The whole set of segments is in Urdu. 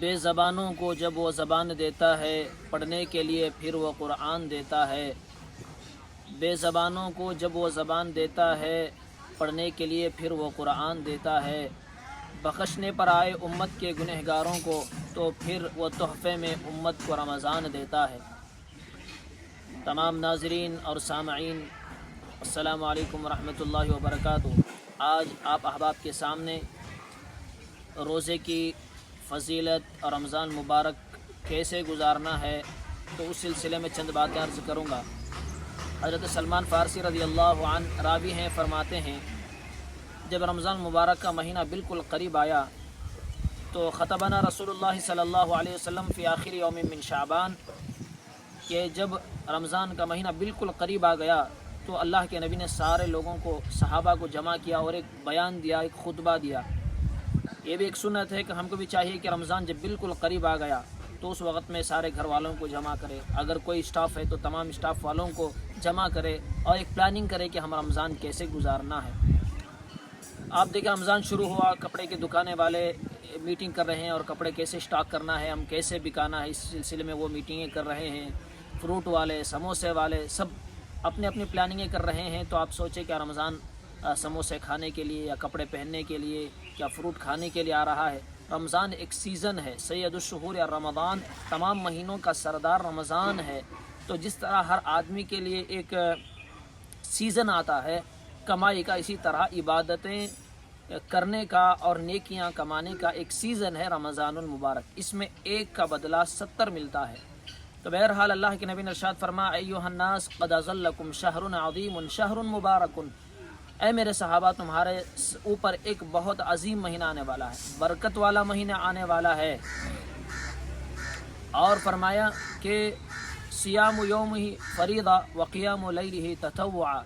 بے زبانوں کو جب وہ زبان دیتا ہے پڑھنے کے لیے پھر وہ قرآن دیتا ہے۔ بے زبانوں کو جب وہ زبان دیتا ہے پڑھنے کے لیے پھر وہ قرآن دیتا ہے۔ بخشنے پر آئے امت کے گنہگاروں کو تو پھر وہ تحفے میں امت کو رمضان دیتا ہے۔ تمام ناظرین اور سامعین، السلام علیکم ورحمۃ اللہ وبرکاتہ۔ آج آپ احباب کے سامنے روزے کی فضیلت اور رمضان مبارک کیسے گزارنا ہے تو اس سلسلے میں چند باتیں عرض کروں گا۔ حضرت سلمان فارسی رضی اللہ عنہ راوی ہیں، فرماتے ہیں جب رمضان مبارک کا مہینہ بالکل قریب آیا تو خطبنا رسول اللہ صلی اللہ علیہ وسلم فی آخر یوم من شعبان، کہ جب رمضان کا مہینہ بالکل قریب آ گیا تو اللہ کے نبی نے سارے لوگوں کو، صحابہ کو جمع کیا اور ایک بیان دیا، ایک خطبہ دیا۔ یہ بھی ایک سنت ہے کہ ہم کو بھی چاہیے کہ رمضان جب بالکل قریب آ گیا تو اس وقت میں سارے گھر والوں کو جمع کرے، اگر کوئی اسٹاف ہے تو تمام اسٹاف والوں کو جمع کرے اور ایک پلاننگ کرے کہ ہم رمضان کیسے گزارنا ہے۔ آپ دیکھیں رمضان شروع ہوا، کپڑے کے دکانے والے میٹنگ کر رہے ہیں اور کپڑے کیسے اسٹاک کرنا ہے، ہم کیسے بکانا ہے، اس سلسلے میں وہ میٹنگیں کر رہے ہیں۔ فروٹ والے، سموسے والے سب اپنی اپنی پلاننگیں کر رہے ہیں۔ تو آپ سوچیں کہ رمضان سموسے کھانے کے لیے یا کپڑے پہننے کے لیے یا فروٹ کھانے کے لیے آ رہا ہے۔ رمضان ایک سیزن ہے، سید الشہور یا رمضان، تمام مہینوں کا سردار رمضان ہے۔ تو جس طرح ہر آدمی کے لیے ایک سیزن آتا ہے کمائی کا، اسی طرح عبادتیں کرنے کا اور نیکیاں کمانے کا ایک سیزن ہے رمضان المبارک۔ اس میں ایک کا بدلہ 70 ملتا ہے۔ تو بہرحال اللہ کے نبی نے ارشاد فرمایا ایھا الناس قد اظلکم شہر عظیم شہر مبارک، اے میرے صحابہ تمہارے اوپر ایک بہت عظیم مہینہ آنے والا ہے، برکت والا مہینہ آنے والا ہے۔ اور فرمایا کہ صیام یومہ فریضہ وقیام لیلہ تطوعا،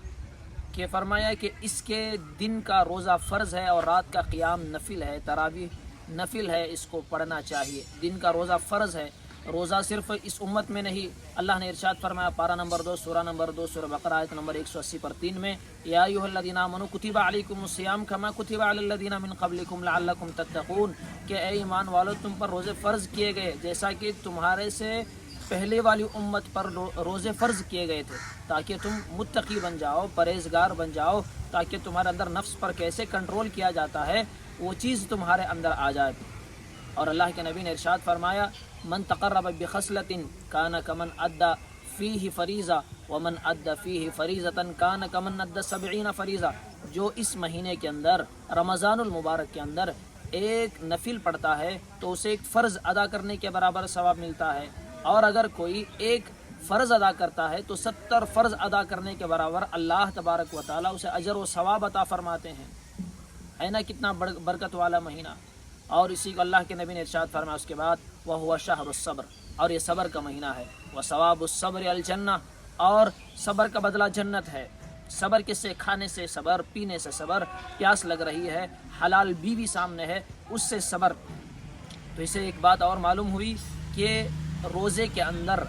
کہ فرمایا کہ اس کے دن کا روزہ فرض ہے اور رات کا قیام نفل ہے، تراویح نفل ہے، اس کو پڑھنا چاہیے۔ دن کا روزہ فرض ہے، روزہ صرف اس امت میں نہیں، اللہ نے ارشاد فرمایا پارہ نمبر 2 سورہ نمبر 2 سورہ بقرہ آیت نمبر 180 پر 3 میں، یا ایھا الذین آمنوا کتب علیکم الصیام کما کتب علی الذین من قبلکم لعلکم تتقون، کہ اے ایمان والو تم پر روزے فرض کیے گئے جیسا کہ تمہارے سے پہلے والی امت پر روزے فرض کیے گئے تھے، تاکہ تم متقی بن جاؤ، پرہیزگار بن جاؤ، تاکہ تمہارے اندر نفس پر کیسے کنٹرول کیا جاتا ہے وہ چیز تمہارے اندر آ جائے۔ اور اللہ کے نبی نے ارشاد فرمایا من تقرب بخصلۃ کان کمن ادى فیہ فریضہ ومن ادى فیہ فریضۃ کان کمن ادى 70 فریضہ، جو اس مہینے کے اندر رمضان المبارک کے اندر ایک نفل پڑھتا ہے تو اسے ایک فرض ادا کرنے کے برابر ثواب ملتا ہے، اور اگر کوئی ایک فرض ادا کرتا ہے تو 70 فرض ادا کرنے کے برابر اللہ تبارک و تعالیٰ اسے اجر و ثواب عطا فرماتے ہیں۔ ہے نا کتنا برکت والا مہینہ۔ اور اسی کو اللہ کے نبی نے ارشاد فرمایا اس کے بعد وَهُوَ شَهْرُ الصَّبْرِ، اور یہ صبر کا مہینہ ہے، وَثَوَابُ الصَّبْرِ الْجَنَّةُ، اور صبر کا بدلہ جنت ہے۔ صبر کس سے؟ کھانے سے صبر، پینے سے صبر، پیاس لگ رہی ہے، حلال بیوی سامنے ہے، اس سے صبر۔ تو اسے ایک بات اور معلوم ہوئی کہ روزے کے اندر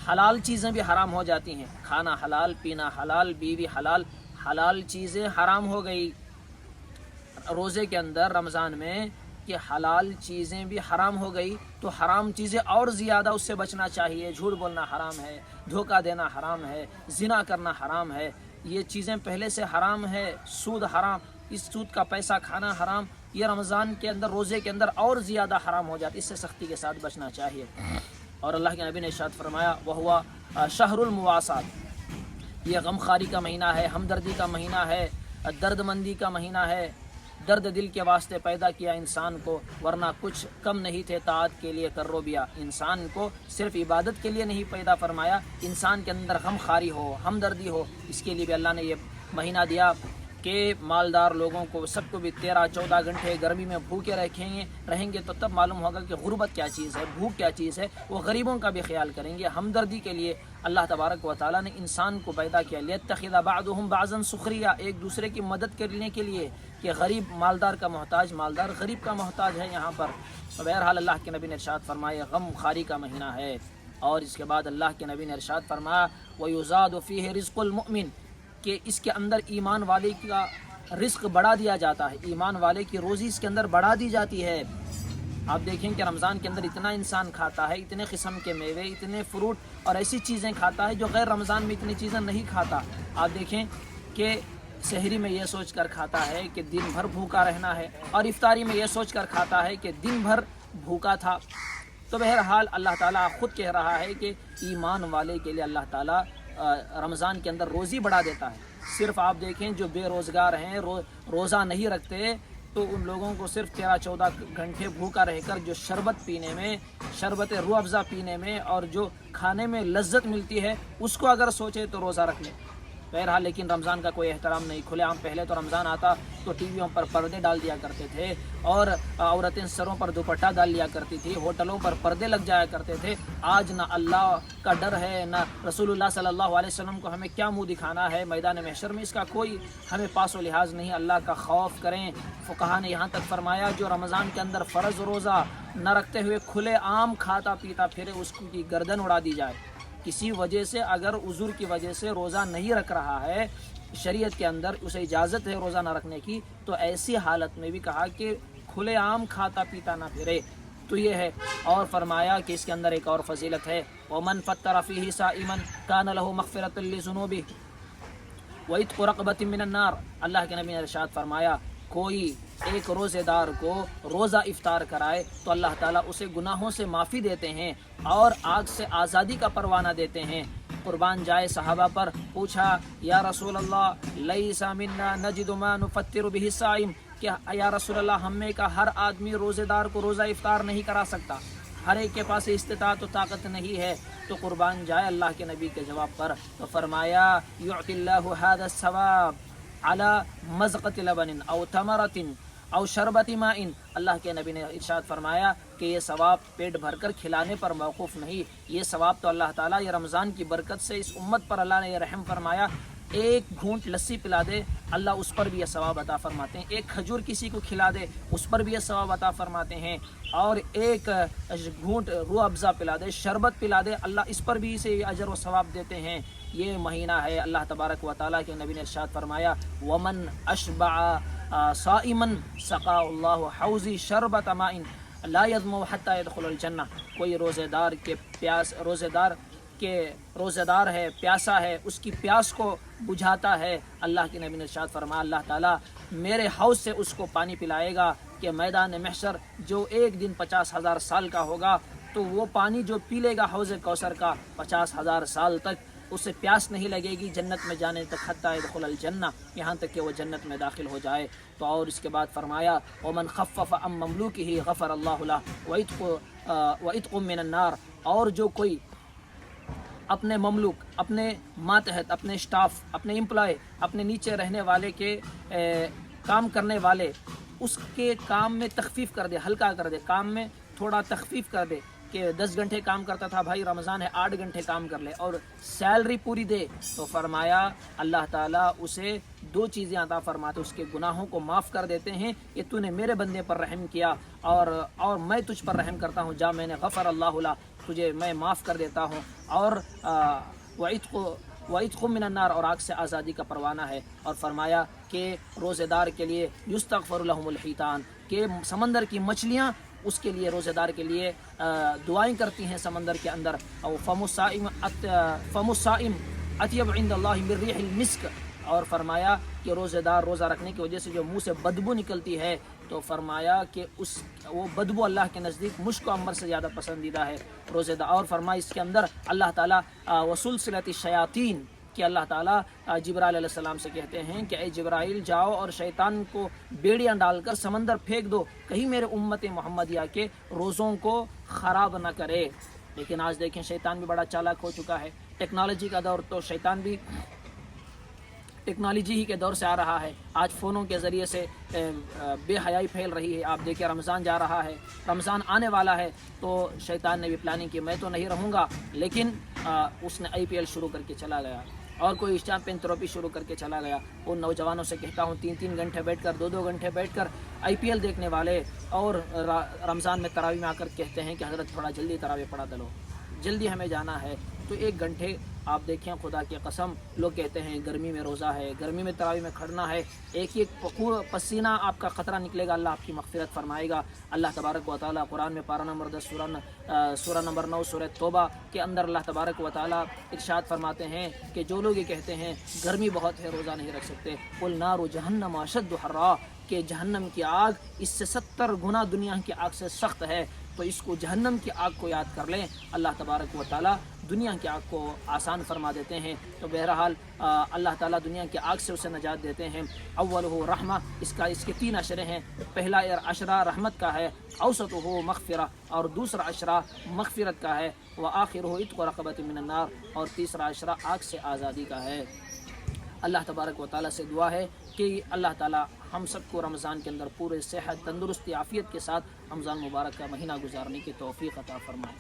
حلال چیزیں بھی حرام ہو جاتی ہیں، کھانا حلال، پینا حلال، بیوی حلال، حلال چیزیں حرام ہو گئی روزے کے اندر رمضان میں، کہ حلال چیزیں بھی حرام ہو گئی تو حرام چیزیں اور زیادہ اس سے بچنا چاہیے۔ جھوٹ بولنا حرام ہے، دھوکہ دینا حرام ہے، زنا کرنا حرام ہے، یہ چیزیں پہلے سے حرام ہے۔ سود حرام، اس سود کا پیسہ کھانا حرام، یہ رمضان کے اندر روزے کے اندر اور زیادہ حرام ہو جاتی، اس سے سختی کے ساتھ بچنا چاہیے۔ اور اللہ کے نبی نے ارشاد فرمایا وَهُوَ شَهْرُ الْمُوَاسَاةِ، یہ غمخواری کا مہینہ ہے، ہمدردی کا مہینہ ہے، درد مندی کا مہینہ ہے۔ درد دل کے واسطے پیدا کیا انسان کو، ورنہ کچھ کم نہیں تھے طاعت کے لیے کرو بیا۔ انسان کو صرف عبادت کے لیے نہیں پیدا فرمایا، انسان کے اندر غم خواری ہو، ہمدردی ہو، اس کے لیے بھی اللہ نے یہ مہینہ دیا کہ مالدار لوگوں کو سب کو بھی 13-14 گھنٹے گرمی میں بھوکے رہیں گے تو تب معلوم ہوگا کہ غربت کیا چیز ہے، بھوک کیا چیز ہے، وہ غریبوں کا بھی خیال کریں گے۔ ہمدردی کے لیے اللہ تبارک و تعالیٰ نے انسان کو پیدا کیا، لِيَتَّخِذَ بَعْضُهُمْ بَعْضًا سُخْرِيًّا، ایک دوسرے کی مدد کرنے کے لیے، کہ غریب مالدار کا محتاج، مالدار غریب کا محتاج ہے یہاں پر۔ تو بہرحال اللہ کے نبی نے ارشاد فرمایا غم خاری کا مہینہ ہے۔ اور اس کے بعد اللہ کے نبی نے ارشاد فرمایا وَيُزَادُ فِيهِ رِزْقُ الْمُؤْمِنِ، کہ اس کے اندر ایمان والے کا رزق بڑھا دیا جاتا ہے، ایمان والے کی روزی اس کے اندر بڑھا دی جاتی ہے۔ آپ دیکھیں کہ رمضان کے اندر اتنا انسان کھاتا ہے، اتنے قسم کے میوے، اتنے فروٹ اور ایسی چیزیں کھاتا ہے جو غیر رمضان میں اتنی چیزیں نہیں کھاتا۔ آپ دیکھیں کہ سحری میں یہ سوچ کر کھاتا ہے کہ دن بھر بھوکا رہنا ہے، اور افطاری میں یہ سوچ کر کھاتا ہے کہ دن بھر بھوکا تھا۔ تو بہرحال اللہ تعالیٰ خود کہہ رہا ہے کہ ایمان والے کے لیے اللہ تعالیٰ رمضان کے اندر روزی بڑھا دیتا ہے۔ صرف آپ دیکھیں جو بے روزگار ہیں، روزہ نہیں رکھتے، تو ان لوگوں کو صرف 13-14 گھنٹے بھوکا رہ کر جو شربت پینے میں، شربت روح افزا پینے میں اور جو کھانے میں لذت ملتی ہے، اس کو اگر سوچے تو روزہ رکھ لے۔ بہرحال لیکن رمضان کا کوئی احترام نہیں، کھلے عام پہلے تو رمضان آتا تو ٹی ویوں پر پردے ڈال دیا کرتے تھے، اور عورتیں سروں پر دوپٹہ ڈال لیا کرتی تھی، ہوٹلوں پر پردے لگ جایا کرتے تھے۔ آج نہ اللہ کا ڈر ہے، نہ رسول اللہ صلی اللہ علیہ وسلم کو ہمیں کیا منہ دکھانا ہے میدان محشر میں، اس کا کوئی ہمیں پاس و لحاظ نہیں۔ اللہ کا خوف کریں۔ فقہا نے یہاں تک فرمایا جو رمضان کے اندر فرض روزہ نہ رکھتے ہوئے کھلے عام کھاتا پیتا پھرے، اس کی گردن اڑا دی جائے۔ کسی وجہ سے اگر عذر کی وجہ سے روزہ نہیں رکھ رہا ہے، شریعت کے اندر اسے اجازت ہے روزہ نہ رکھنے کی، تو ایسی حالت میں بھی کہا کہ کھلے عام کھاتا پیتا نہ پھرے، تو یہ ہے۔ اور فرمایا کہ اس کے اندر ایک اور فضیلت ہے، وَمَنْ فَطَّرَ فِيهِ صَائِمًا كَانَ لَهُ مَغْفِرَةٌ لِّذُنُوبِهِ وَعِتْقُ رَقَبَةٍ مِّنَ النَّارِ۔ اللہ کے نبی نے ارشاد فرمایا کوئی ایک روزے دار کو روزہ افطار کرائے تو اللہ تعالیٰ اسے گناہوں سے معافی دیتے ہیں اور آگ سے آزادی کا پروانہ دیتے ہیں۔ قربان جائے صحابہ پر پوچھا یا رسول اللہ لیس منا نجد ما نفطر به الصائم، کہ یا رسول اللہ ہم میں کا ہر آدمی روزے دار کو روزہ افطار نہیں کرا سکتا، ہر ایک کے پاس استطاعت و طاقت نہیں ہے۔ تو قربان جائے اللہ کے نبی کے جواب پر تو فرمایا یعطی اللہ هذا الثواب على مزقۃ لبن او تمرۃ او شربت ماء۔ اللہ کے نبی نے ارشاد فرمایا کہ یہ ثواب پیٹ بھر کر کھلانے پر موقوف نہیں، یہ ثواب تو اللہ تعالیٰ یہ رمضان کی برکت سے اس امت پر اللہ نے یہ رحم فرمایا، ایک گھونٹ لسی پلا دے اللہ اس پر بھی یہ ثواب عطا فرماتے ہیں، ایک کھجور کسی کو کھلا دے اس پر بھی یہ ثواب عطا فرماتے ہیں، اور ایک گھونٹ روح افزا پلا دے، شربت پلا دے، اللہ اس پر بھی اسے اجر و ثواب دیتے ہیں۔ یہ مہینہ ہے، اللہ تبارک و تعالیٰ کے نبی نے ارشاد فرمایا ومن اشبع صائما سقا اللہ حوضی شربت ماء لا یظمأ حتی یدخل الجنہ۔ کوئی روزے دار ہے، پیاسا ہے، اس کی پیاس کو بجھاتا ہے، اللہ کے نبی نے ارشاد فرمایا اللہ تعالیٰ میرے حوض سے اس کو پانی پلائے گا کہ میدان محشر جو ایک دن 50,000 سال کا ہوگا، تو وہ پانی جو پی لے گا حوض کوثر کا 50,000 سال تک اسے پیاس نہیں لگے گی جنت میں جانے تک، حتی يدخل الجنہ، یہاں تک کہ وہ جنت میں داخل ہو جائے۔ تو اور اس کے بعد فرمایا ومن خفف عن مملوکہ غفر اللہ لہ وعتق من النار، اور جو کوئی اپنے مملوک، اپنے ماتحت، اپنے اسٹاف، اپنے امپلائی، اپنے نیچے رہنے والے کے کام کرنے والے، اس کے کام میں تخفیف کر دے، ہلکا کر دے، کام میں تھوڑا تخفیف کر دے، کہ 10 گھنٹے کام کرتا تھا، بھائی رمضان ہے 8 گھنٹے کام کر لے اور سیلری پوری دے، تو فرمایا اللہ تعالیٰ اسے 2 چیزیں عطا فرماتے، اس کے گناہوں کو معاف کر دیتے ہیں کہ تو نے میرے بندے پر رحم کیا اور میں تجھ پر رحم کرتا ہوں، جا میں نے غفر اللہ لہ، تجھے میں معاف کر دیتا ہوں، اور وعتق من النار، اور آگ سے آزادی کا پروانہ ہے۔ اور فرمایا کہ روزے دار کے لیے یستغفر لهم الحیتان، کہ سمندر کی مچھلیاں اس کے لیے، روزے دار کے لیے دعائیں کرتی ہیں سمندر کے اندر، اور فم الصائم اطیب عند اللہ من ریح المسک، اور فرمایا کہ روزے دار روزہ رکھنے کی وجہ سے جو منہ سے بدبو نکلتی ہے، تو فرمایا کہ وہ بدبو اللہ کے نزدیک مشک و عنبر سے زیادہ پسندیدہ ہے روزے دار۔ اور فرمایا اس کے اندر اللہ تعالیٰ وسلسلۃ الشیاطین، کہ اللہ تعالیٰ جبرائیل علیہ السلام سے کہتے ہیں کہ اے جبرائیل جاؤ اور شیطان کو بیڑیاں ڈال کر سمندر پھینک دو، کہیں میرے امت محمدیہ کے روزوں کو خراب نہ کرے۔ لیکن آج دیکھیں شیطان بھی بڑا چالاک ہو چکا ہے، ٹیکنالوجی کا دور، تو شیطان بھی ٹیکنالوجی ہی کے دور سے آ رہا ہے، آج فونوں کے ذریعے سے بے حیائی پھیل رہی ہے۔ آپ دیکھیں رمضان جا رہا ہے، رمضان آنے والا ہے، تو شیطان نے بھی پلاننگ کی میں تو نہیں رہوں گا، لیکن اس نے IPL شروع کر کے چلا گیا، اور کوئی چیمپئن ٹرافی شروع کر کے چلا گیا۔ ان نوجوانوں سے کہتا ہوں 3 گھنٹے بیٹھ کر، 2 گھنٹے بیٹھ کر IPL دیکھنے والے، اور رمضان میں تراویح میں آ کر کہتے ہیں کہ حضرت تھوڑا جلدی تراویح پڑھا دلو، جلدی ہمیں جانا ہے، تو 1 گھنٹے آپ دیکھیں خدا کی قسم لوگ کہتے ہیں گرمی میں روزہ ہے، گرمی میں تراویح میں کھڑنا ہے، ایک ایک پسینہ آپ کا قطرہ نکلے گا اللہ آپ کی مغفرت فرمائے گا۔ اللہ تبارک و تعالیٰ قرآن میں پارہ نمبر 10 سورہ نمبر 9 سورہ توبہ کے اندر اللہ تبارک و تعالیٰ ارشاد فرماتے ہیں کہ جو لوگ یہ کہتے ہیں گرمی بہت ہے روزہ نہیں رکھ سکتے، قل نار جہنم اشد حرا، کہ جہنم کی آگ اس سے 70 گنا دنیا کی آگ سے سخت ہے، تو اس کو جہنم کی آگ کو یاد کر لیں، اللہ تبارک و تعالیٰ دنیا کی آگ کو آسان فرما دیتے ہیں۔ تو بہرحال اللہ تعالیٰ دنیا کی آگ سے اسے نجات دیتے ہیں۔ اولہ رحمہ، اس کے 3 عشرے ہیں، پہلا عشرہ رحمت کا ہے، اوسطہ مغفرہ، اور دوسرا عشرہ مغفرت کا ہے، وآخرہ عتق رقبۃ من النار، اور تیسرا عشرہ آگ سے آزادی کا ہے۔ اللہ تبارک و تعالیٰ سے دعا ہے کہ اللہ تعالیٰ ہم سب کو رمضان کے اندر پورے صحت، تندرستی، عافیت کے ساتھ رمضان مبارک کا مہینہ گزارنے کی توفیق عطا فرمائے۔